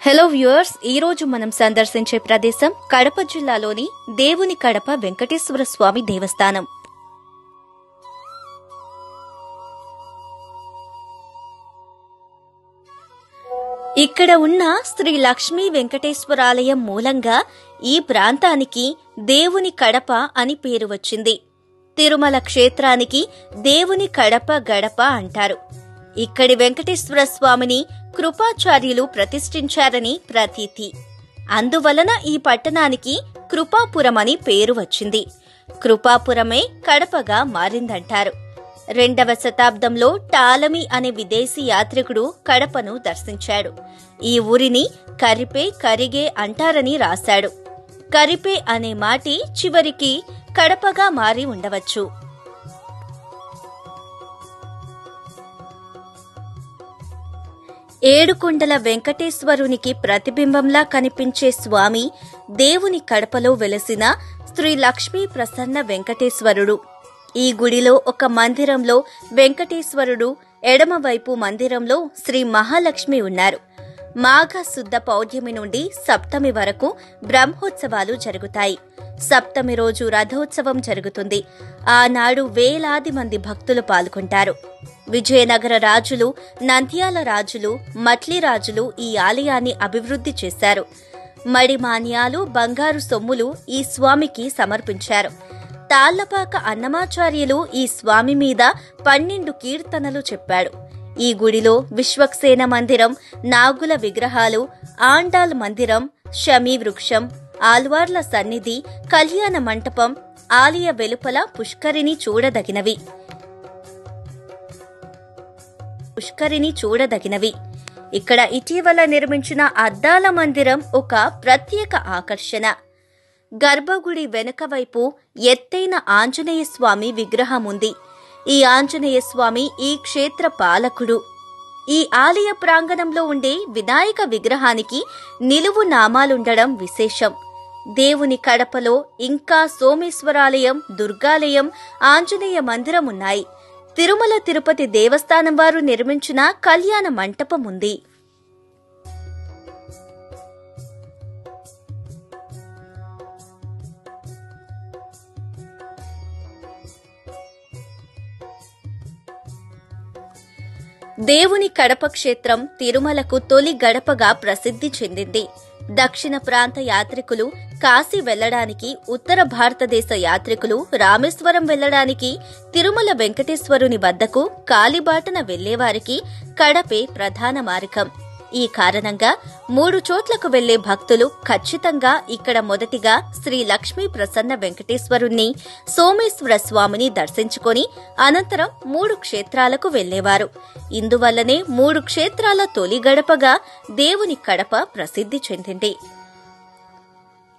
Hello viewers, ఈ రోజు మనం సందర్శించే ప్రదేశం కడప జిల్లాలోని దేవుని కడప వెంకటేశ్వర స్వామి దేవస్థానం. ఇక్కడ ఉన్న శ్రీ లక్ష్మీ వెంకటేశ్వరాలయం మూలంగా ఈ ప్రాంతానికి దేవుని కడప అని పేరు వచ్చింది. తిరుమల క్షేత్రానికి దేవుని కడప గడప అంటారు. ఇక్కడి వెంకటేశ్వర స్వామిని కృపాచార్యులు ప్రతిష్ఠించారని ప్రతీతి. అందువలన ఈ పట్టణానికి కృపాపురం అని పేరు వచ్చింది. కృపాపురమే కడపగా మారిందంటారు. 2వ శతాబ్దంలో టాలమీ అనే విదేశీ యాత్రికుడు కడపను దర్శించాడు. ఈ ఊరిని కరిపే కరిగే అంటారని రాశాడు. కరిపే అనే మాటి చివరికి కడపగా మారి ఉండవచ్చు. ఏడుకొండల వెంకటేశ్వరునికి ప్రతిబింబంలా కనిపించే స్వామి దేవుని కడపలో వెలసిన శ్రీ లక్ష్మీ ప్రసన్న వెంకటేశ్వరుడు. ఈ గుడిలో ఒక మందిరంలో వెంకటేశ్వరుడు, ఎడమవైపు మందిరంలో శ్రీ మహాలక్ష్మి ఉన్నారు. మాఘ శుద్ధ పౌర్ణమి నుండి సప్తమి వరకు బ్రహ్మోత్సవాలు జరుగుతాయి. సప్తమి రోజు రథోత్సవం జరుగుతుంది. ఆనాడు వేలాది మంది భక్తులు పాల్గొంటారు. విజయనగర రాజులు, నంద్యాల రాజులు, మట్లి రాజులు ఈ ఆలయాన్ని అభివృద్ధి చేశారు. మడిమాన్యాలు, బంగారు సొమ్ములు ఈ స్వామికి సమర్పించారు. తాళ్లపాక అన్నమాచార్యులు ఈ స్వామి మీద 12 కీర్తనలు చెప్పాడు. ఈ గుడిలో విశ్వక్సేన మందిరం, నాగుల విగ్రహాలు, ఆండాల్ మందిరం, షమీ వృక్షం, ఆల్వార్ల సన్నిధి, కళ్యాణ మంటపం, ఆలయ వెలుపల పుష్కరిణి చూడదగినవి. ఇక్కడ ఇటీవల నిర్మించిన అద్దాల మందిరం ఒక ప్రత్యేక ఆకర్షణ. గర్భగుడి వెనుక వైపు ఎత్తైన ఆంజనేయ స్వామి విగ్రహం ఉంది. ఈ ఆంజనేయ స్వామి ఈ క్షేత్ర పాలకుడు. ఈ ఆలయ ప్రాంగణంలో ఉండే వినాయక విగ్రహానికి నిలువు నామాలుండడం విశేషం. దేవుని కడపలో ఇంకా సోమేశ్వరాలయం, దుర్గాలయం, ఆంజనేయ మందిరం ఉన్నాయి. తిరుమల తిరుపతి దేవస్థానం వారు నిర్మించిన కళ్యాణ మంటపం ఉంది. దేవుని కడప క్షేత్రం తిరుమలకు తొలి గడపగా ప్రసిద్ధి చెందింది. దక్షిణ ప్రాంత యాత్రికులు కాశీ వెళ్లడానికి, ఉత్తర భారతదేశ యాత్రికులు రామేశ్వరం వెళ్లడానికి తిరుమల వెంకటేశ్వరుని వద్దకు కాలిబాటన వెళ్లేవారికి కడపే ప్రధాన మార్గం. ఈ కారణంగా 3 చోట్లకు వెళ్లే భక్తులు ఖచ్చితంగా ఇక్కడ మొదటిగా శ్రీ లక్ష్మీ ప్రసన్న వెంకటేశ్వరుణ్ణి, సోమేశ్వర స్వామిని దర్శించుకొని అనంతరం 3 క్షేత్రాలకు వెళ్లేవారు. ఇందువల్లనే 3 క్షేత్రాల తొలి గడపగా దేవుని కడప ప్రసిద్ధి చెందింది.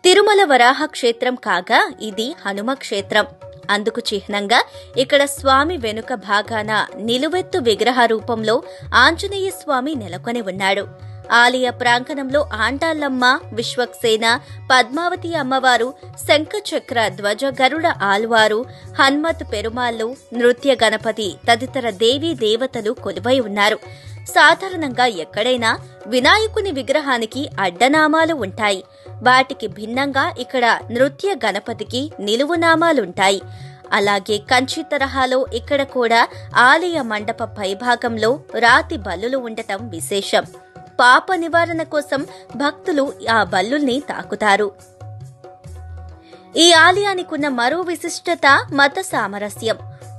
తిరుమల వరాహ క్షేత్రం కాగా ఇది హనుమ క్షేత్రం. అందుకు చిహ్నంగా ఇక్కడ స్వామి వెనుక భాగాన నిలువెత్తు విగ్రహ రూపంలో ఆంజనేయ స్వామి నెలకొని ఉన్నాడు. ఆలయ ప్రాంగణంలో ఆండాళ్ళమ్మ, విశ్వక్సేన, పద్మావతి అమ్మవారు, శంఖచక్ర ధ్వజ గరుడ ఆల్వారు, హన్మత్ పెరుమాళ్లు, నృత్య గణపతి తదితర దేవీ దేవతలు కొలువై ఉన్నారు. సాధారణంగా ఎక్కడైనా వినాయకుని విగ్రహానికి అడ్డనామాలు ఉంటాయి. వాటికి భిన్నంగా ఇక్కడ నృత్య గణపతికి నిలువునామాలుంటాయి. అలాగే కంచి తరహాలో ఇక్కడ కూడా ఆలయ మండప పైభాగంలో రాతి బల్లులు ఉండటం విశేషం. పాప నివారణ కోసం భక్తులు ఆ బల్లుల్ని తాకుతారు. ఈ ఆలయానికున్న మరో విశిష్టత మత సామరస్యం.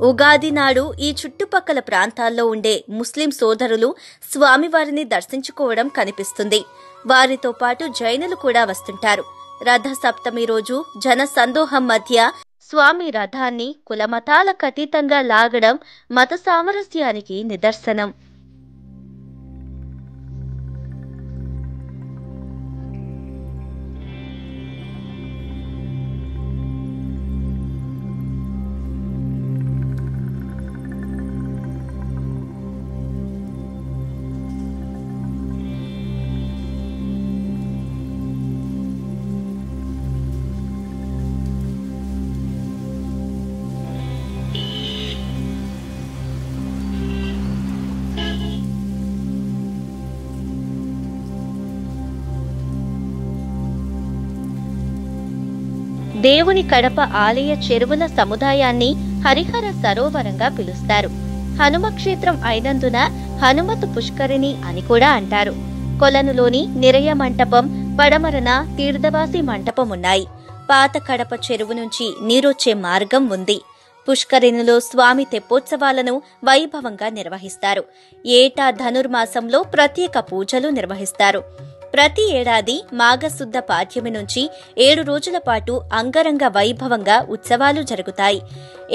ఉగాది నాడు ఈ చుట్టుపక్కల ప్రాంతాల్లో ఉండే ముస్లిం సోదరులు స్వామివారిని దర్శించుకోవడం కనిపిస్తుంది. వారితో పాటు జైనులు కూడా వస్తుంటారు. రథ సప్తమి రోజు జన సందోహం మధ్య స్వామి రథాన్ని కులమతాలకు అతీతంగా లాగడం మత సామరస్యానికి నిదర్శనం. దేవుని కడప ఆలయ చెరువుల సముదాయాన్ని హరిహర సరోవరంగా పిలుస్తారు. హనుమ క్షేత్రం అయినందున హనుమతు పుష్కరిణి అని కూడా అంటారు. కొలనులోని నిరయ మంటపం, పడమరన తీర్థవాసి మంటపం ఉన్నాయి. పాత కడప చెరువు నుంచి నీరొచ్చే మార్గం ఉంది. పుష్కరిణిలో స్వామి తెప్పోత్సవాలను వైభవంగా నిర్వహిస్తారు. ఏటా ధనుర్మాసంలో ప్రత్యేక పూజలు నిర్వహిస్తారు. ప్రతి ఏడాది మాఘశుద్ధ పాడ్యమి నుంచి 7 రోజుల పాటు అంగరంగ వైభవంగా ఉత్సవాలు జరుగుతాయి.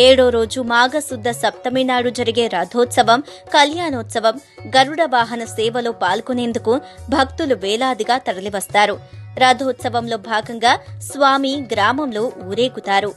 7వ రోజు మాఘశుద్ధ సప్తమి నాడు జరిగే రథోత్సవం, కళ్యాణోత్సవం, గరుడ వాహన సేవలో పాల్గొనేందుకు భక్తులు వేలాదిగా తరలివస్తారు. రథోత్సవంలో భాగంగా స్వామి గ్రామంలో ఊరేగుతారు.